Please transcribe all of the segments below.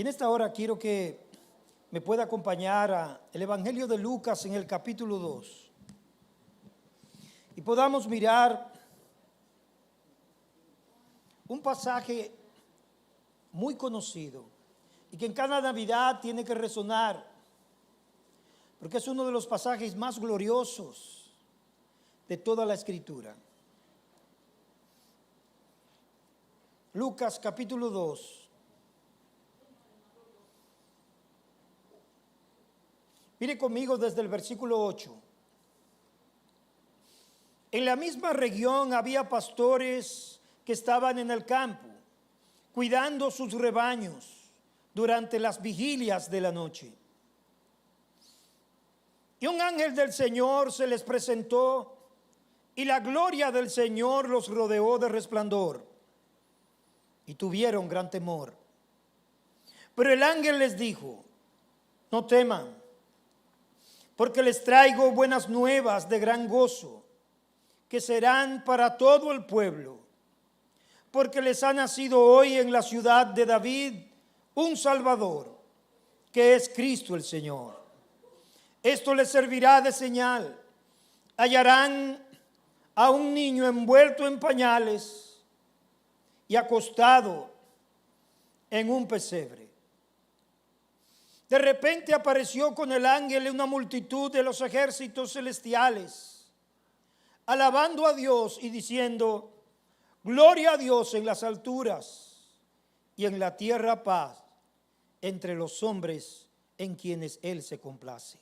Y en esta hora quiero que me pueda acompañar al Evangelio de Lucas en el capítulo 2 y podamos mirar un pasaje muy conocido y que en cada Navidad tiene que resonar, porque es uno de los pasajes más gloriosos de toda la Escritura. Lucas capítulo 2. Mire conmigo desde el versículo 8. En la misma región había pastores que estaban en el campo, cuidando sus rebaños durante las vigilias de la noche. Y un ángel del Señor se les presentó, y la gloria del Señor los rodeó de resplandor, y tuvieron gran temor. Pero el ángel les dijo: no teman, porque les traigo buenas nuevas de gran gozo, que serán para todo el pueblo. Porque les ha nacido hoy en la ciudad de David un Salvador, que es Cristo el Señor. Esto les servirá de señal: hallarán a un niño envuelto en pañales y acostado en un pesebre. De repente apareció con el ángel una multitud de los ejércitos celestiales, alabando a Dios y diciendo: gloria a Dios en las alturas y en la tierra paz entre los hombres en quienes Él se complace.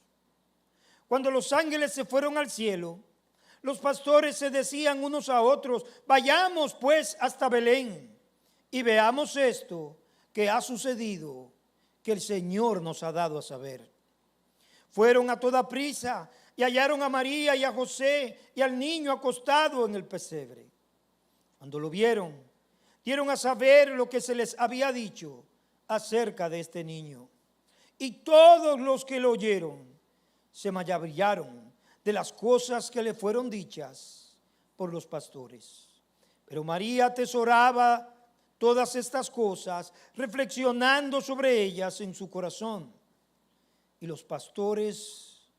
Cuando los ángeles se fueron al cielo, los pastores se decían unos a otros: vayamos pues hasta Belén y veamos esto que ha sucedido, que el Señor nos ha dado a saber. Fueron a toda prisa y hallaron a María y a José y al niño acostado en el pesebre. Cuando lo vieron, dieron a saber lo que se les había dicho acerca de este niño. Y todos los que lo oyeron se maravillaron de las cosas que le fueron dichas por los pastores. Pero María atesoraba todas estas cosas, reflexionando sobre ellas en su corazón. Y los pastores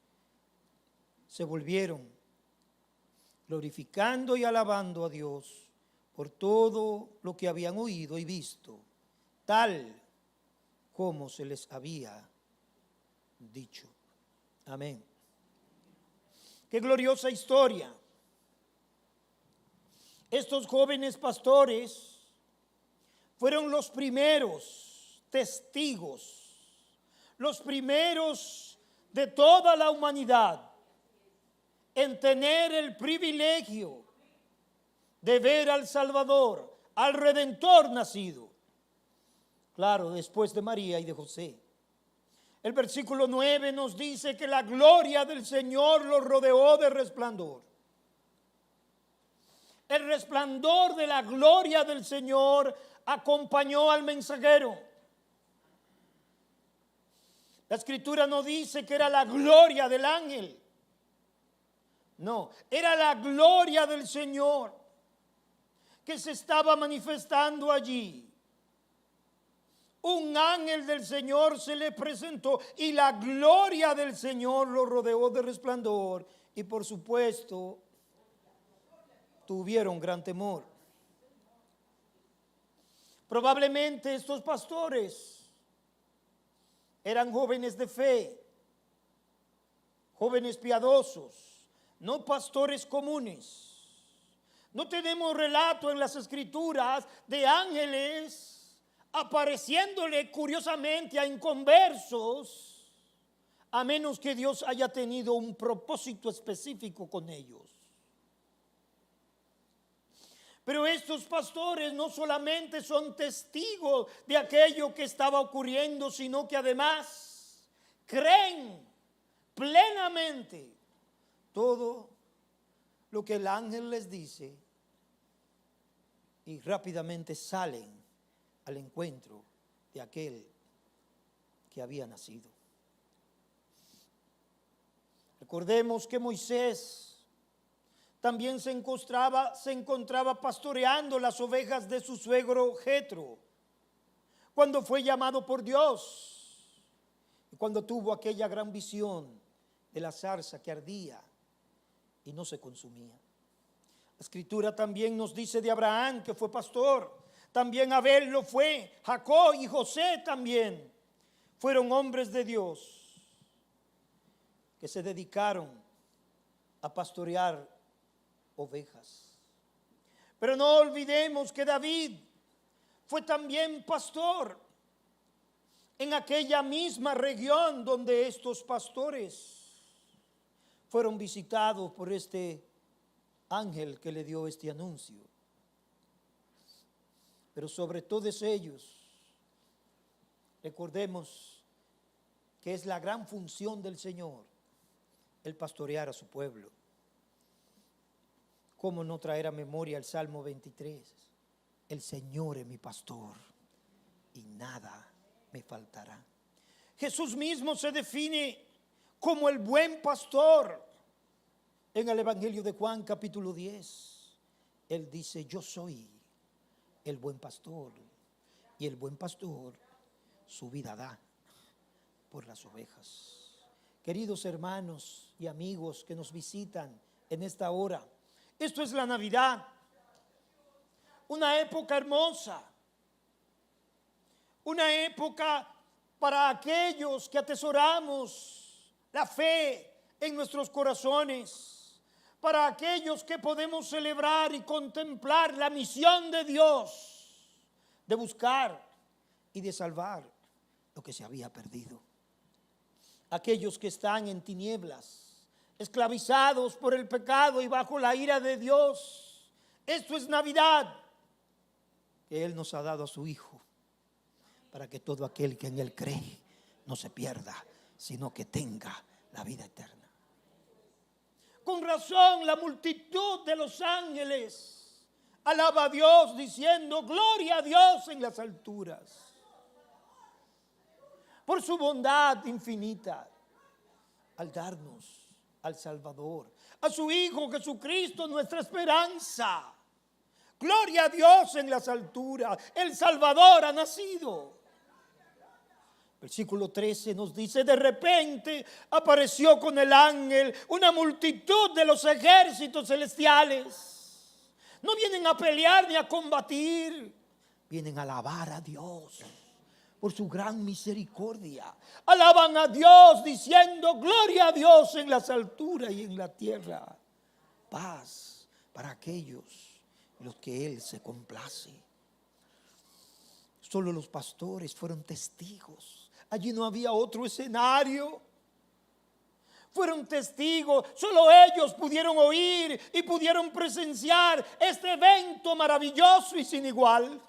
se volvieron, glorificando y alabando a Dios por todo lo que habían oído y visto, tal como se les había dicho. Amén. Qué gloriosa historia. Estos jóvenes pastores fueron los primeros testigos, los primeros de toda la humanidad en tener el privilegio de ver al Salvador, al Redentor nacido. Claro, después de María y de José. El versículo 9 nos dice que la gloria del Señor los rodeó de resplandor. El resplandor de la gloria del Señor acompañó al mensajero. La Escritura no dice que era la gloria del ángel. No, era la gloria del Señor que se estaba manifestando allí. Un ángel del Señor se le presentó y la gloria del Señor lo rodeó de resplandor, y por supuesto tuvieron gran temor. Probablemente estos pastores eran jóvenes de fe, jóvenes piadosos, no pastores comunes. No tenemos relato en las Escrituras de ángeles apareciéndole curiosamente a inconversos, a menos que Dios haya tenido un propósito específico con ellos. Pero estos pastores no solamente son testigos de aquello que estaba ocurriendo, sino que además creen plenamente todo lo que el ángel les dice y rápidamente salen al encuentro de aquel que había nacido. Recordemos que Moisés también se encontraba pastoreando las ovejas de su suegro Jetro, cuando fue llamado por Dios y cuando tuvo aquella gran visión de la zarza que ardía y no se consumía. La Escritura también nos dice de Abraham, que fue pastor. También Abel lo fue, Jacob y José también fueron hombres de Dios que se dedicaron a pastorear ovejas. Pero no olvidemos que David fue también pastor en aquella misma región donde estos pastores fueron visitados por este ángel que le dio este anuncio. Pero sobre todos ellos, recordemos que es la gran función del Señor el pastorear a su pueblo. ¿Cómo no traer a memoria el Salmo 23? El Señor es mi pastor y nada me faltará. Jesús mismo se define como el buen pastor. En el Evangelio de Juan capítulo 10, Él dice: yo soy el buen pastor, y el buen pastor su vida da por las ovejas. Queridos hermanos y amigos que nos visitan en esta hora, esto es la Navidad, una época hermosa, una época para aquellos que atesoramos la fe en nuestros corazones, para aquellos que podemos celebrar y contemplar la misión de Dios de buscar y de salvar lo que se había perdido. Aquellos que están en tinieblas, esclavizados por el pecado y bajo la ira de Dios. Esto es Navidad, que Él nos ha dado a su Hijo, para que todo aquel que en Él cree no se pierda, sino que tenga la vida eterna. Con razón la multitud de los ángeles alaba a Dios diciendo: gloria a Dios en las alturas, por su bondad infinita al darnos al Salvador, a su Hijo Jesucristo, nuestra esperanza. Gloria a Dios en las alturas, el Salvador ha nacido. Versículo 13 nos dice: de repente apareció con el ángel una multitud de los ejércitos celestiales. No vienen a pelear ni a combatir, vienen a alabar a Dios por su gran misericordia. Alaban a Dios diciendo: gloria a Dios en las alturas y en la tierra, paz para aquellos en los que Él se complace. Solo los pastores fueron testigos. Allí no había otro escenario. Fueron testigos, solo ellos pudieron oír y pudieron presenciar este evento maravilloso y sin igual.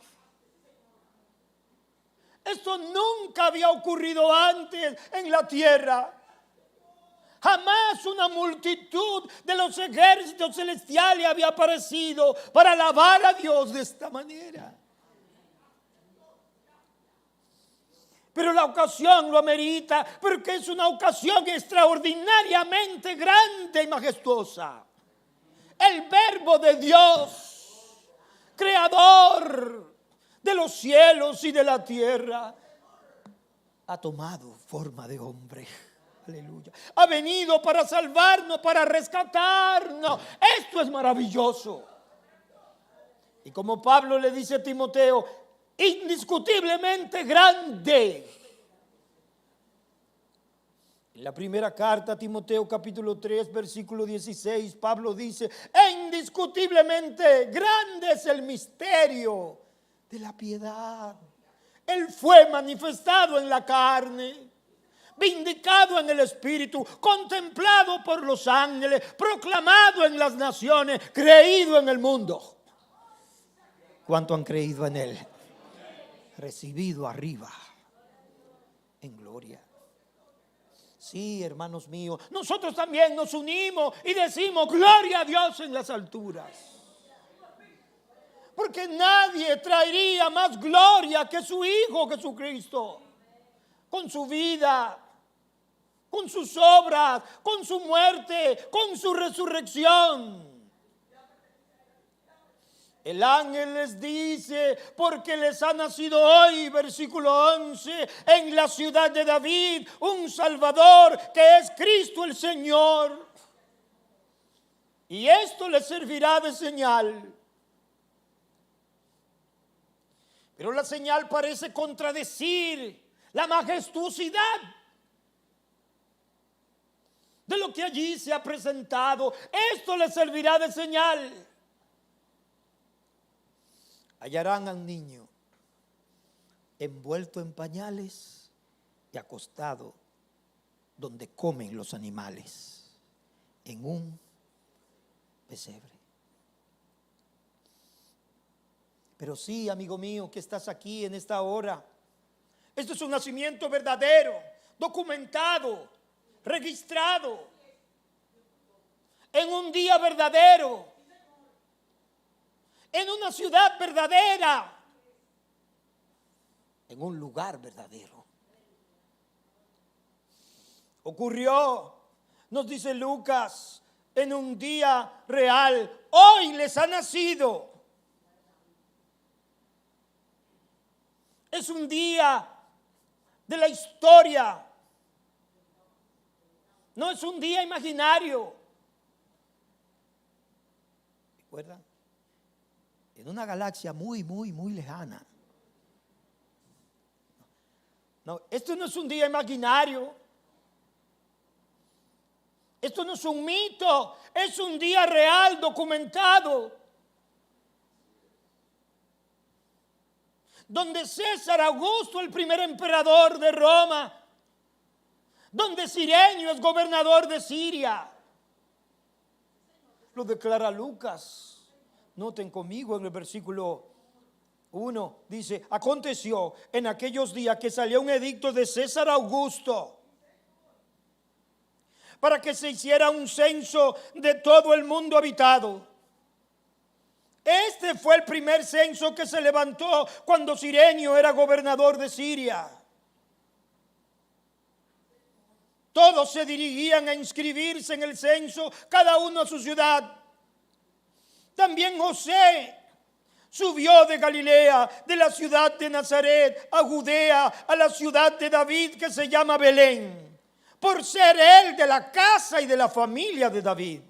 Esto nunca había ocurrido antes en la tierra. Jamás una multitud de los ejércitos celestiales había aparecido para alabar a Dios de esta manera. Pero la ocasión lo amerita, porque es una ocasión extraordinariamente grande y majestuosa. El Verbo de Dios, creador de los cielos y de la tierra, ha tomado forma de hombre. Aleluya. Ha venido para salvarnos, para rescatarnos. Esto es maravilloso. Y como Pablo le dice a Timoteo, indiscutiblemente grande. En la primera carta a Timoteo capítulo 3 versículo 16, Pablo dice: indiscutiblemente grande es el misterio de la piedad. Él fue manifestado en la carne, vindicado en el Espíritu, contemplado por los ángeles, proclamado en las naciones, creído en el mundo. ¿Cuánto han creído en Él? Recibido arriba en gloria. Sí, hermanos míos, nosotros también nos unimos y decimos: gloria a Dios en las alturas. Porque nadie traería más gloria que su Hijo Jesucristo, con su vida, con sus obras, con su muerte, con su resurrección. El ángel les dice, porque les ha nacido hoy, versículo 11, en la ciudad de David, un Salvador que es Cristo el Señor. Y esto les servirá de señal. Pero la señal parece contradecir la majestuosidad de lo que allí se ha presentado. Esto les servirá de señal. Hallarán al niño envuelto en pañales y acostado donde comen los animales, en un pesebre. Pero sí, amigo mío, que estás aquí en esta hora, esto es un nacimiento verdadero, documentado, registrado, en un día verdadero, en una ciudad verdadera, en un lugar verdadero. Ocurrió, nos dice Lucas, en un día real. Hoy les ha nacido. Es un día de la historia. No es un día imaginario. ¿Recuerdan? En una galaxia muy, muy, muy lejana. No, esto no es un día imaginario. Esto no es un mito, es un día real, documentado. Donde César Augusto, el primer emperador de Roma, donde Cirenio es gobernador de Siria. Lo declara Lucas. Noten conmigo en el versículo 1, dice, aconteció en aquellos días que salió un edicto de César Augusto para que se hiciera un censo de todo el mundo habitado. Este fue el primer censo que se levantó cuando Cirenio era gobernador de Siria. Todos se dirigían a inscribirse en el censo, cada uno a su ciudad. También José subió de Galilea, de la ciudad de Nazaret, a Judea, a la ciudad de David que se llama Belén, por ser él de la casa y de la familia de David,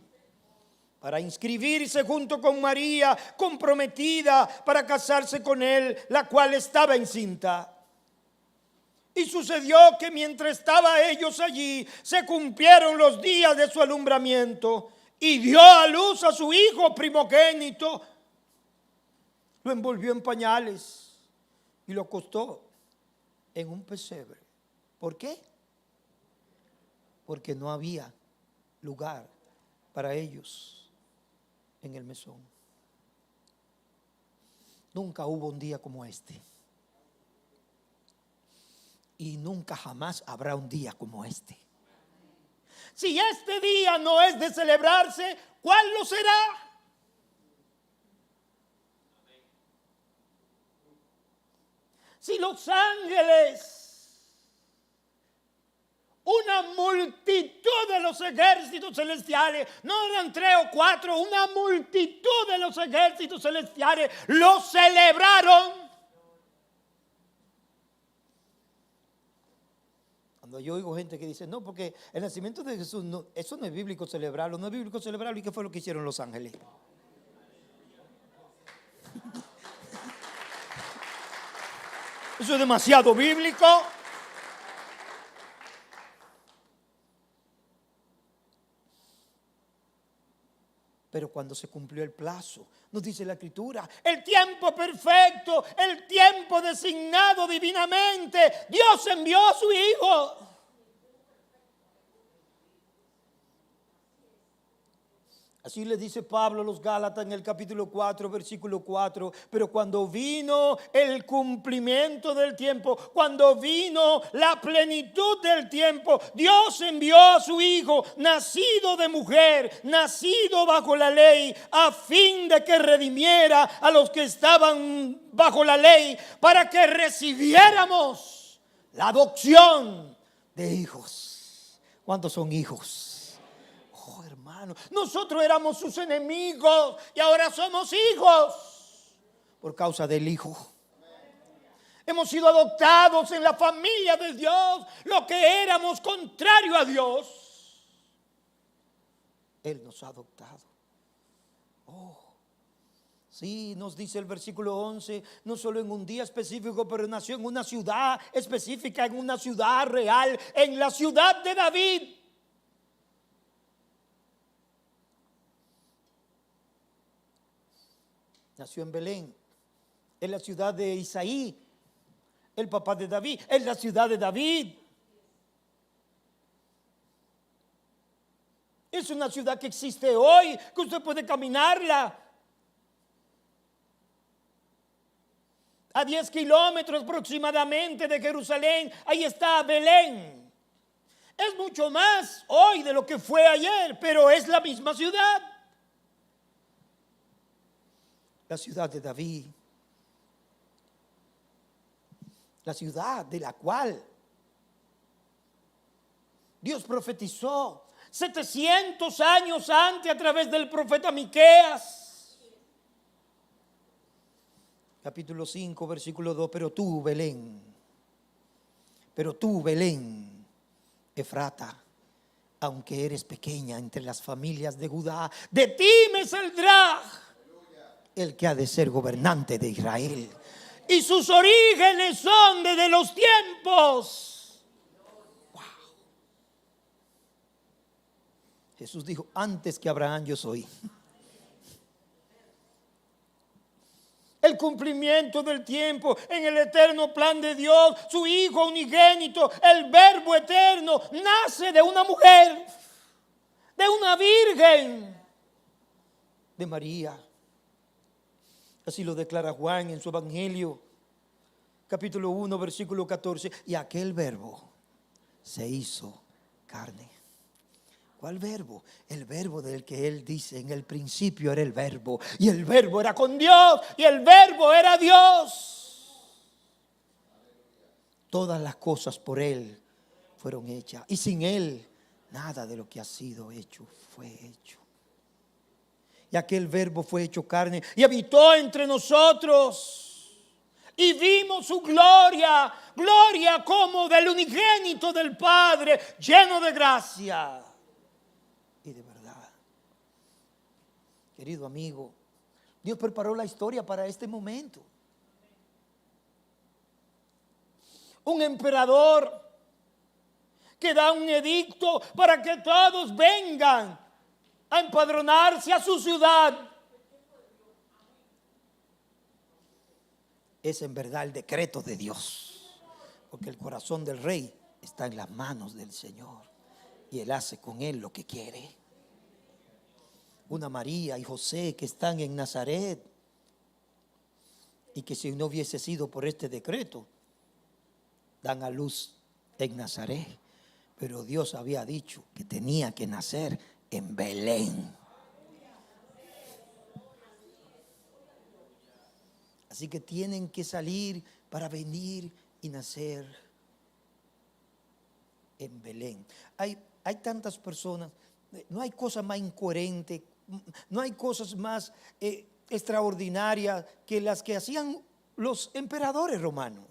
para inscribirse junto con María, comprometida para casarse con él, la cual estaba encinta. Y sucedió que mientras estaban ellos allí, se cumplieron los días de su alumbramiento, y dio a luz a su hijo primogénito. Lo envolvió en pañales y lo acostó en un pesebre. ¿Por qué? Porque no había lugar para ellos en el mesón. Nunca hubo un día como este. Y nunca jamás habrá un día como este. Si este día no es de celebrarse, ¿cuál lo será? Si los ángeles, una multitud de los ejércitos celestiales, no eran 3 o 4, una multitud de los ejércitos celestiales lo celebraron. Cuando yo oigo gente que dice, no, porque el nacimiento de Jesús, no, eso no es bíblico celebrarlo, no es bíblico celebrarlo. ¿Y qué fue lo que hicieron los ángeles? Eso es demasiado bíblico. Pero cuando se cumplió el plazo, nos dice la Escritura, el tiempo perfecto, el tiempo designado divinamente, Dios envió a su Hijo. Así le dice Pablo a los Gálatas en el capítulo 4, versículo 4. Pero cuando vino el cumplimiento del tiempo, cuando vino la plenitud del tiempo, Dios envió a su Hijo, nacido de mujer, nacido bajo la ley, a fin de que redimiera a los que estaban bajo la ley, para que recibiéramos la adopción de hijos. ¿Cuántos son hijos? Nosotros éramos sus enemigos y ahora somos hijos. por causa del Hijo. Hemos sido adoptados en la familia de Dios. Lo que éramos contrario a Dios, Él nos ha adoptado. Oh, sí, nos dice el versículo 11, no solo en un día específico, pero nació en una ciudad específica, en una ciudad real, en la ciudad de David. Nació en Belén, en la ciudad de Isaí, el papá de David, en la ciudad de David. Es una ciudad que existe hoy, que usted puede caminarla. A 10 kilómetros aproximadamente de Jerusalén, ahí está Belén. Es mucho más hoy de lo que fue ayer, pero es la misma ciudad. La ciudad de David. La ciudad de la cual Dios profetizó 700 años antes a través del profeta Miqueas. Capítulo 5, versículo 2. Pero tú, Belén, Efrata, aunque eres pequeña entre las familias de Judá, de ti me saldrá el que ha de ser gobernante de Israel. Y sus orígenes son desde los tiempos. Wow. Jesús dijo, antes que Abraham yo soy. El cumplimiento del tiempo en el eterno plan de Dios, su Hijo unigénito, el Verbo eterno, nace de una mujer, de una virgen, de María. Así lo declara Juan en su Evangelio, capítulo 1, versículo 14. Y aquel verbo se hizo carne. ¿Cuál verbo? El verbo del que él dice, en el principio era el verbo, y el verbo era con Dios, y el verbo era Dios. Todas las cosas por él fueron hechas, y sin él nada de lo que ha sido hecho fue hecho. Y aquel verbo fue hecho carne y habitó entre nosotros. Y vimos su gloria, gloria como del unigénito del Padre, lleno de gracia y de verdad. Querido amigo, Dios preparó la historia para este momento. Un emperador que da un edicto para que todos vengan a empadronarse a su ciudad. Es en verdad el decreto de Dios, porque el corazón del rey está en las manos del Señor y él hace con él lo que quiere. Una María y José que están en Nazaret y que si no hubiese sido por este decreto dan a luz en Nazaret, pero Dios había dicho que tenía que nacer en Belén. Así que tienen que salir para venir y nacer en Belén. Hay tantas personas, no hay cosa más incoherente, no hay cosas más extraordinarias que las que hacían los emperadores romanos.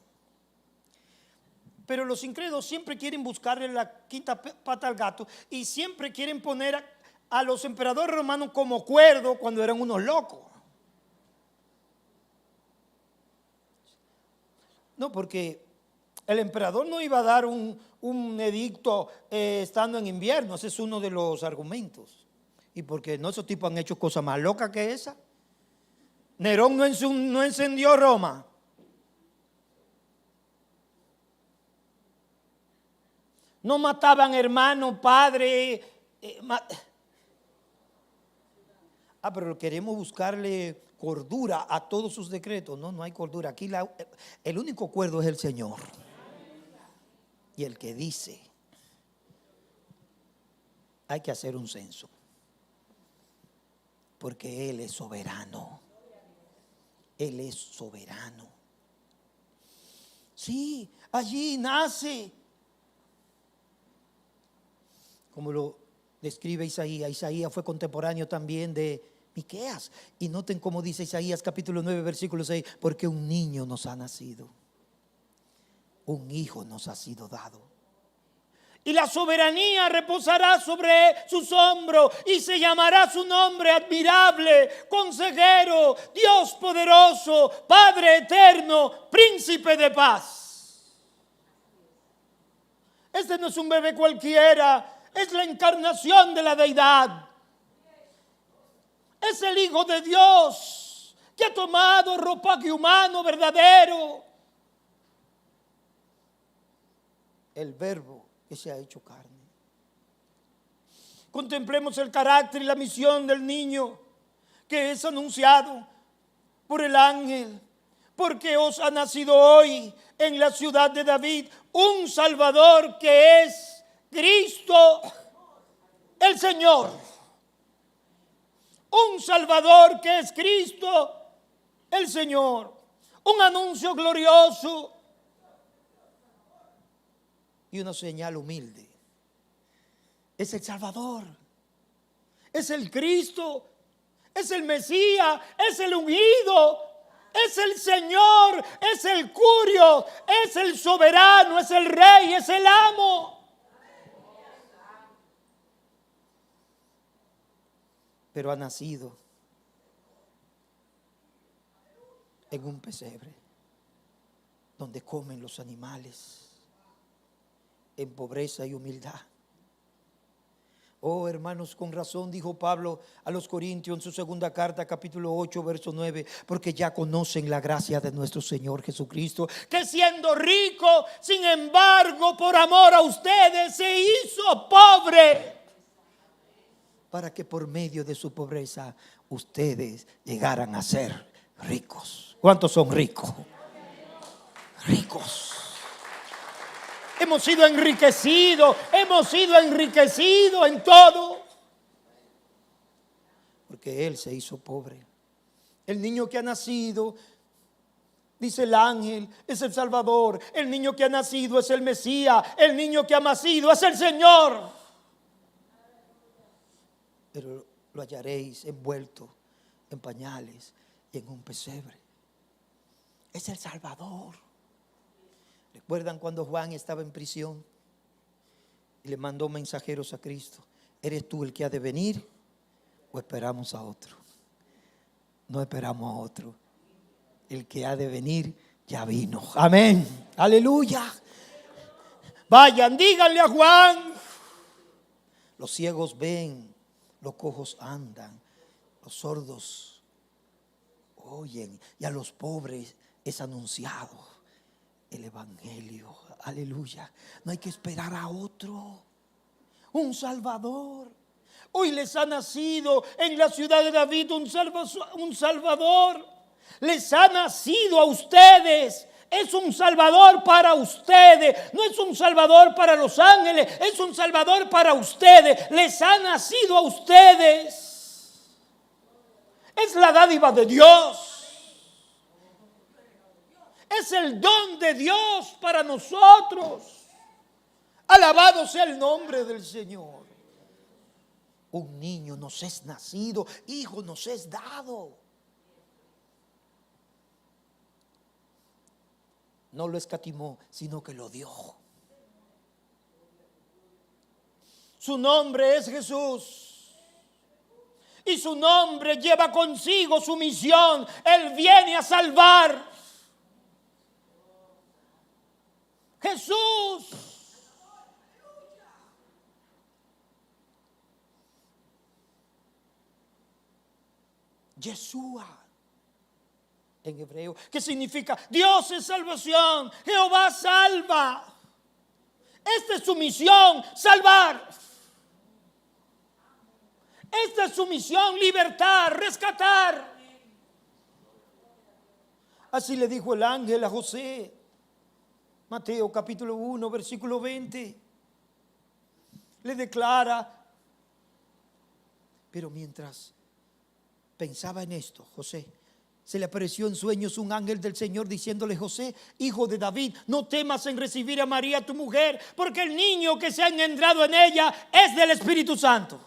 Pero los incrédulos siempre quieren buscarle la quinta pata al gato y siempre quieren poner a los emperadores romanos como cuerdos cuando eran unos locos. No, porque el emperador no iba a dar un edicto estando en invierno. Ese es uno de los argumentos. Y porque no, esos tipos han hecho cosas más locas que esa. Nerón no encendió Roma. No mataban hermano, padre. Pero queremos buscarle cordura a todos sus decretos. No hay cordura. Aquí el único cuerdo es el Señor. Y el que dice, hay que hacer un censo. Porque Él es soberano. Él es soberano. Sí, allí nace. Como lo describe Isaías. Isaías fue contemporáneo también de Miqueas. Y noten cómo dice Isaías capítulo 9 versículo 6, porque un niño nos ha nacido, un hijo nos ha sido dado, y la soberanía reposará sobre sus hombros, y se llamará su nombre admirable, consejero, Dios poderoso, Padre eterno, príncipe de paz. Este no es un bebé cualquiera, es la encarnación de la deidad. Es el Hijo de Dios que ha tomado ropaje humano verdadero. El Verbo que se ha hecho carne. Contemplemos el carácter y la misión del niño que es anunciado por el ángel. Porque os ha nacido hoy en la ciudad de David un Salvador que es Cristo el Señor. Un Salvador que es Cristo el Señor. Un anuncio glorioso y una señal humilde. Es el Salvador, es el Cristo, es el Mesías, es el ungido, es el Señor, es el Curio, es el soberano, es el Rey, es el amo. Pero ha nacido en un pesebre donde comen los animales, en pobreza y humildad. Oh, hermanos, con razón dijo Pablo a los Corintios en su segunda carta, capítulo 8, verso 9, porque ya conocen la gracia de nuestro Señor Jesucristo, que siendo rico, sin embargo, por amor a ustedes, se hizo pobre, para que por medio de su pobreza ustedes llegaran a ser ricos. ¿Cuántos son ricos? Ricos. Hemos sido enriquecidos en todo, porque Él se hizo pobre. El niño que ha nacido, dice el ángel, es el Salvador. El niño que ha nacido es el Mesías. El niño que ha nacido es el Señor. Pero lo hallaréis envuelto en pañales y en un pesebre. Es el Salvador. ¿Recuerdan cuando Juan estaba en prisión y le mandó mensajeros a Cristo? ¿Eres tú el que ha de venir o esperamos a otro? No esperamos a otro. El que ha de venir ya vino. Amén. Aleluya. Vayan, díganle a Juan. Los ciegos ven, los cojos andan, los sordos oyen, y a los pobres es anunciado el evangelio. Aleluya. No hay que esperar a otro. Un Salvador. Hoy les ha nacido en la ciudad de David un Salvador. Les ha nacido a ustedes. Es un Salvador para ustedes. No es un Salvador para los ángeles. Es un Salvador para ustedes. Les ha nacido a ustedes. Es la dádiva de Dios. Es el don de Dios para nosotros. Alabado sea el nombre del Señor. Un niño nos es nacido, hijo nos es dado. No lo escatimó, sino que lo dio. Su nombre es Jesús. Y su nombre lleva consigo su misión. Él viene a salvar. Jesús. Yeshua en hebreo, que significa Dios es salvación, Jehová salva. Esta es su misión, salvar. Esta es su misión, libertar, rescatar. Así le dijo el ángel a José. Mateo capítulo 1, versículo 20. Le declara. Pero mientras pensaba en esto, José, se le apareció en sueños un ángel del Señor diciéndole: José, hijo de David, no temas en recibir a María tu mujer, porque el niño que se ha engendrado en ella es del Espíritu Santo.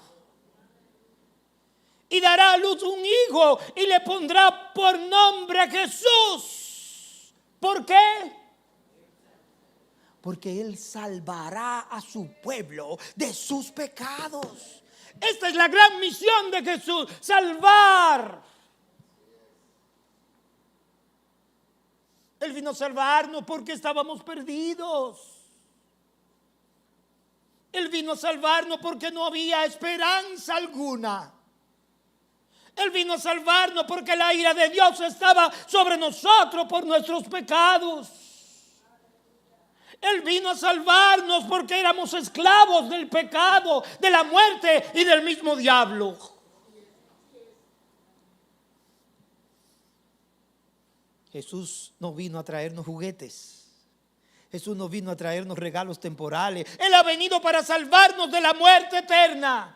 y dará a luz un hijo y le pondrá por nombre Jesús. ¿Por qué? Porque Él salvará a su pueblo de sus pecados. Esta es la gran misión de Jesús, salvar. Él vino a salvarnos porque estábamos perdidos. Él vino a salvarnos porque no había esperanza alguna. Él vino a salvarnos porque la ira de Dios estaba sobre nosotros por nuestros pecados. Él vino a salvarnos porque éramos esclavos del pecado, de la muerte y del mismo diablo. Jesús no vino a traernos juguetes. Jesús no vino a traernos regalos temporales. Él ha venido para salvarnos de la muerte eterna.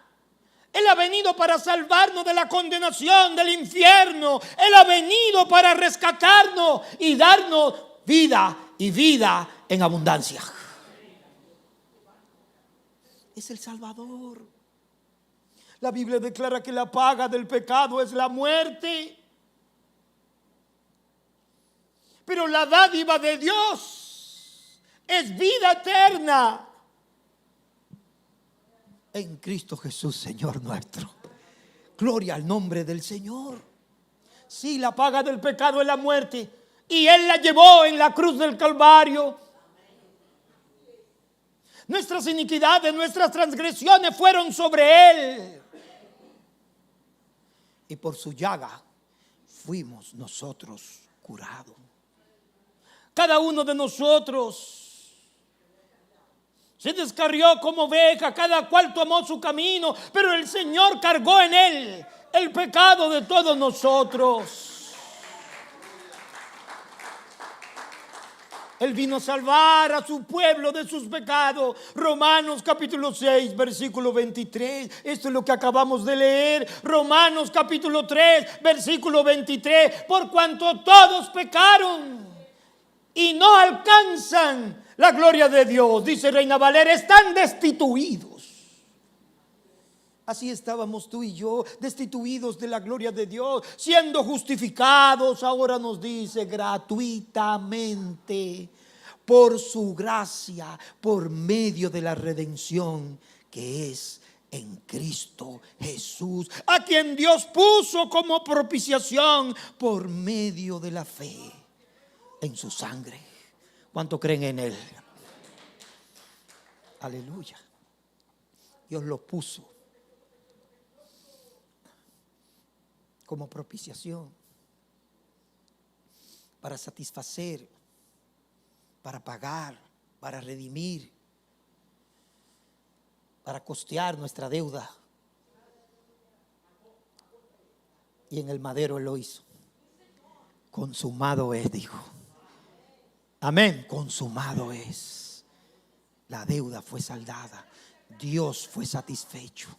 Él ha venido para salvarnos de la condenación, del infierno. Él ha venido para rescatarnos y darnos vida y vida en abundancia. Es el Salvador. La Biblia declara que la paga del pecado es la muerte. Pero la dádiva de Dios es vida eterna en Cristo Jesús, Señor nuestro. Gloria al nombre del Señor. Sí, la paga del pecado es la muerte, y Él la llevó en la cruz del Calvario. Nuestras iniquidades, nuestras transgresiones fueron sobre Él, y por su llaga fuimos nosotros curados. Cada uno de nosotros se descarrió como oveja, cada cual tomó su camino, pero el Señor cargó en Él el pecado de todos nosotros. Él vino a salvar a su pueblo de sus pecados. Romanos capítulo 6, versículo 23. Esto es lo que acabamos de leer. Romanos capítulo 3, versículo 23. Por cuanto todos pecaron y no alcanzan la gloria de Dios, dice Reina Valera, están destituidos. Así estábamos tú y yo, destituidos de la gloria de Dios, siendo justificados, ahora nos dice, gratuitamente, por su gracia, por medio de la redención que es en Cristo Jesús, a quien Dios puso como propiciación por medio de la fe en su sangre. ¿Cuánto creen en Él? Aleluya. Dios lo puso como propiciación para satisfacer, para pagar, para redimir, para costear nuestra deuda. Y en el madero Él lo hizo. Consumado es, dijo. Amén. Consumado es. La deuda fue saldada. Dios fue satisfecho.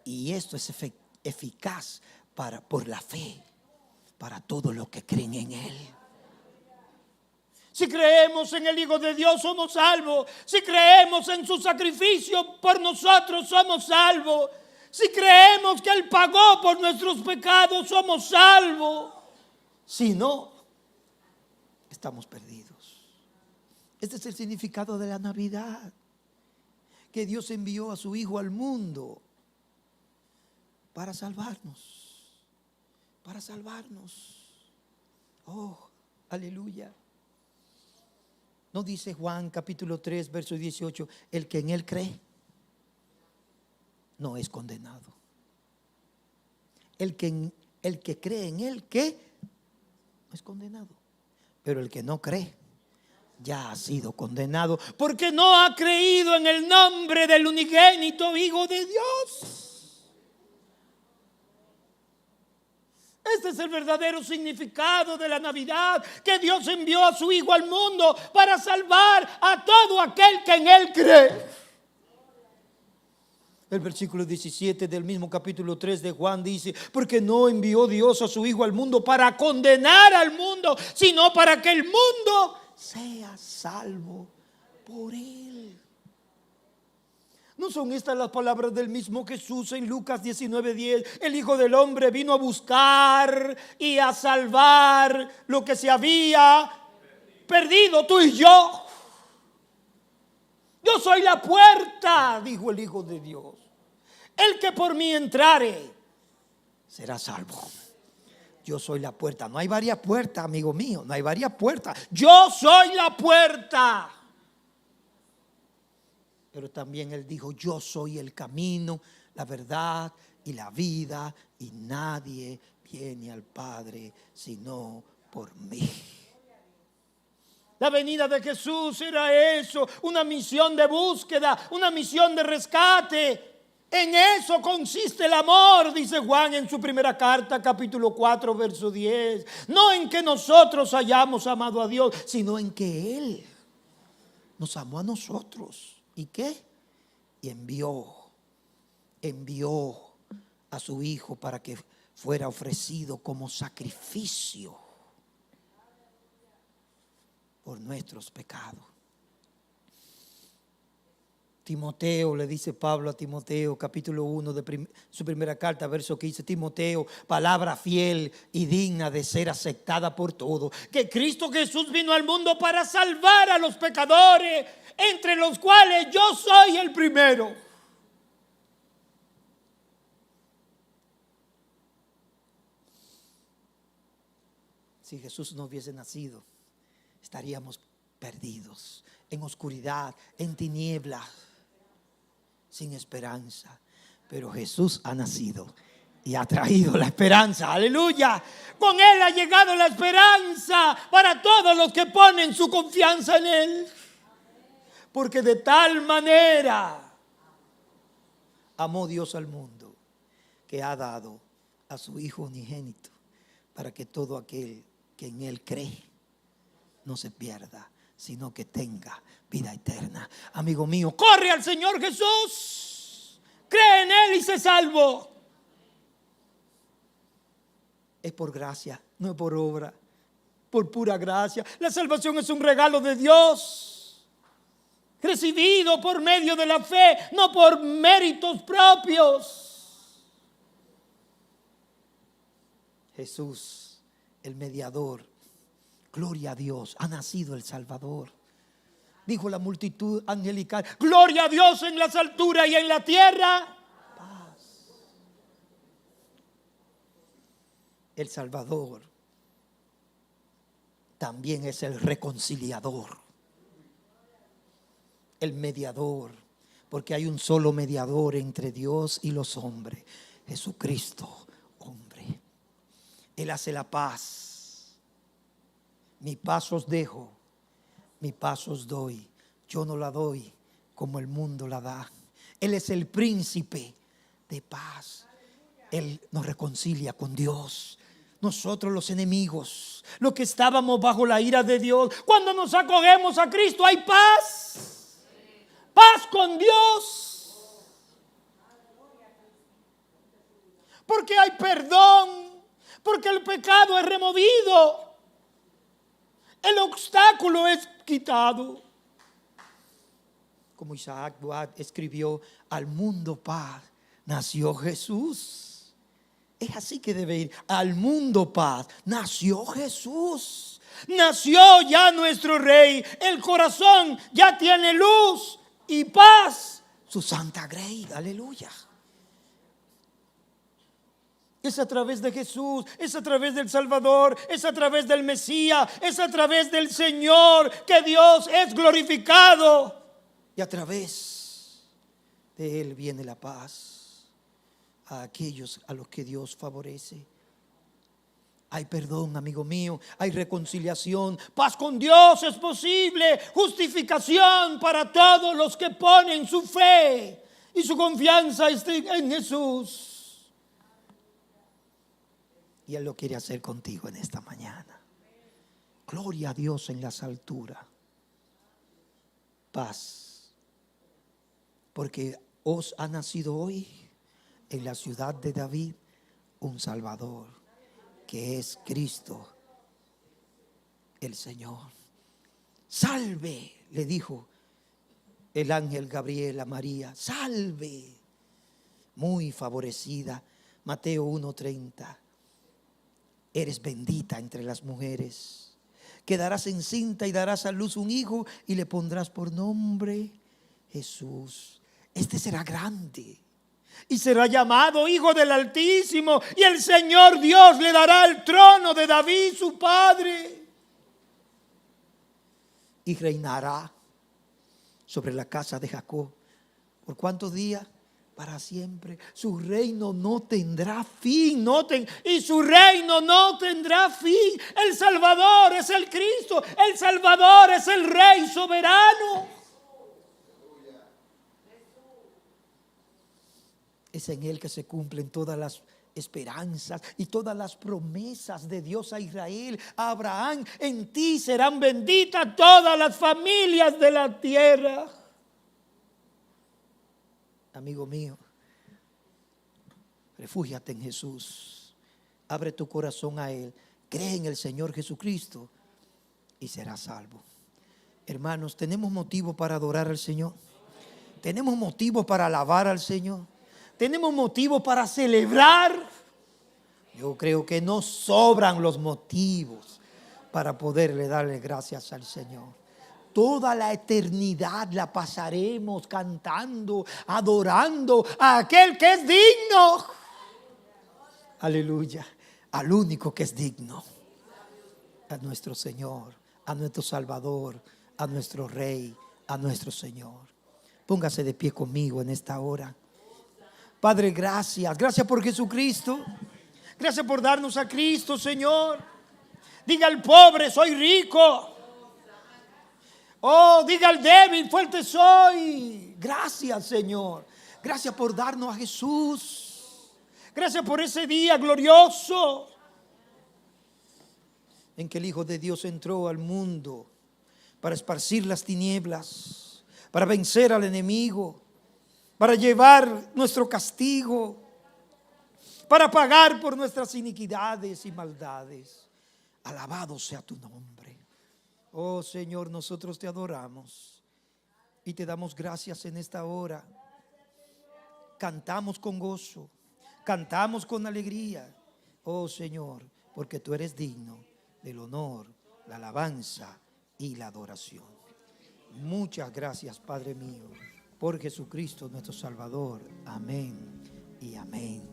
Y esto es eficaz por la fe, para todos los que creen en Él. Si creemos en el Hijo de Dios, somos salvos. Si creemos en su sacrificio por nosotros, somos salvos. Si creemos que Él pagó por nuestros pecados, somos salvos. Si no, estamos perdidos. Este es el significado de la Navidad, que Dios envió a su Hijo al mundo para salvarnos, para salvarnos. Oh, aleluya. ¿No dice Juan capítulo 3, verso 18, el que en Él cree no es condenado? El que cree en Él, ¿qué? No es condenado. Pero el que no cree ya ha sido condenado, porque no ha creído en el nombre del unigénito Hijo de Dios. Este es el verdadero significado de la Navidad, que Dios envió a su Hijo al mundo para salvar a todo aquel que en Él cree. El versículo 17 del mismo capítulo 3 de Juan dice, porque no envió Dios a su Hijo al mundo para condenar al mundo, sino para que el mundo sea salvo por Él. ¿No son estas las palabras del mismo Jesús en Lucas 19:10? El Hijo del Hombre vino a buscar y a salvar lo que se había perdido, tú y yo. Yo soy la puerta, dijo el Hijo de Dios. El que por mí entrare será salvo. Yo soy la puerta. No hay varias puertas, amigo mío. No hay varias puertas. Yo soy la puerta. Pero también Él dijo: yo soy el camino, la verdad y la vida, y nadie viene al Padre sino por mí. La venida de Jesús era eso, una misión de búsqueda, una misión de rescate. En eso consiste el amor, dice Juan en su primera carta, capítulo 4, verso 10. No en que nosotros hayamos amado a Dios, sino en que Él nos amó a nosotros. ¿Y qué? Y envió a su Hijo para que fuera ofrecido como sacrificio por nuestros pecados. Timoteo, le dice Pablo a Timoteo, capítulo 1 de su primera carta, verso 15. Timoteo, palabra fiel y digna de ser aceptada por todos, que Cristo Jesús vino al mundo para salvar a los pecadores, entre los cuales yo soy el primero. Si Jesús no hubiese nacido, estaríamos perdidos, en oscuridad, en tinieblas, sin esperanza. Pero Jesús ha nacido y ha traído la esperanza. Aleluya. Con Él ha llegado la esperanza para todos los que ponen su confianza en Él. Porque de tal manera amó Dios al mundo, que ha dado a su Hijo unigénito, para que todo aquel que en Él cree no se pierda, sino que tenga vida eterna. Amigo mío, corre al Señor Jesús, cree en Él y sé salvo. Es por gracia, no es por obra, por pura gracia. La salvación es un regalo de Dios, recibido por medio de la fe, no por méritos propios. Jesús, el mediador, gloria a Dios, ha nacido el Salvador. Dijo la multitud angelical: gloria a Dios en las alturas y en la tierra paz. El Salvador también es el reconciliador, el mediador, porque hay un solo mediador entre Dios y los hombres, Jesucristo, hombre. Él hace la paz. Mi paz os dejo, mi paz os doy. Yo no la doy como el mundo la da. Él es el príncipe de paz. Él nos reconcilia con Dios. Nosotros los enemigos, los que estábamos bajo la ira de Dios, cuando nos acogemos a Cristo hay paz. Paz con Dios. Porque hay perdón. Porque el pecado es removido. El obstáculo es quitado. Como Isaac Buad escribió: al mundo paz nació Jesús. Es así que debe ir. Al mundo paz nació Jesús. Nació ya nuestro Rey. El corazón ya tiene luz y paz. Su santa grey. Aleluya. Es a través de Jesús, es a través del Salvador, es a través del Mesías, es a través del Señor que Dios es glorificado. Y a través de Él viene la paz a aquellos a los que Dios favorece. Hay perdón, amigo mío, hay reconciliación, paz con Dios es posible, justificación para todos los que ponen su fe y su confianza en Jesús. Y Él lo quiere hacer contigo en esta mañana. Gloria a Dios en las alturas. Paz. Porque os ha nacido hoy en la ciudad de David un Salvador, que es Cristo el Señor. Salve, le dijo el ángel Gabriel a María: salve, muy favorecida. Mateo 1:30. Eres bendita entre las mujeres. Quedarás encinta y darás a luz un hijo y le pondrás por nombre Jesús. Este será grande y será llamado Hijo del Altísimo, y el Señor Dios le dará el trono de David su padre, y reinará sobre la casa de Jacob. ¿Por cuántos días? Para siempre. Su reino no tendrá fin. Y su reino no tendrá fin. El Salvador es el Cristo. El Salvador es el Rey soberano. Es en Él que se cumplen todas las esperanzas y todas las promesas de Dios a Israel, a Abraham. En ti serán benditas todas las familias de la tierra. Amigo mío, refúgiate en Jesús. Abre tu corazón a Él. Cree en el Señor Jesucristo y serás salvo. Hermanos, tenemos motivo para adorar al Señor. Tenemos motivo para alabar al Señor. Tenemos motivo para celebrar. Yo creo que nos sobran los motivos para poderle darle gracias al Señor. Toda la eternidad la pasaremos cantando, adorando a aquel que es digno. Aleluya. Al único que es digno. A nuestro Señor, a nuestro Salvador, a nuestro Rey, a nuestro Señor. Póngase de pie conmigo en esta hora. Padre, gracias. Gracias por Jesucristo. Gracias por darnos a Cristo, Señor. Diga al pobre: soy rico. Oh, diga al débil: fuerte soy. Gracias, Señor. Gracias por darnos a Jesús. Gracias por ese día glorioso en que el Hijo de Dios entró al mundo para esparcir las tinieblas, para vencer al enemigo, para llevar nuestro castigo, para pagar por nuestras iniquidades y maldades. Alabado sea tu nombre. Oh Señor, nosotros te adoramos y te damos gracias en esta hora. Cantamos con gozo, cantamos con alegría. Oh Señor, porque tú eres digno del honor, la alabanza y la adoración. Muchas gracias, Padre mío, por Jesucristo nuestro Salvador. Amén y amén.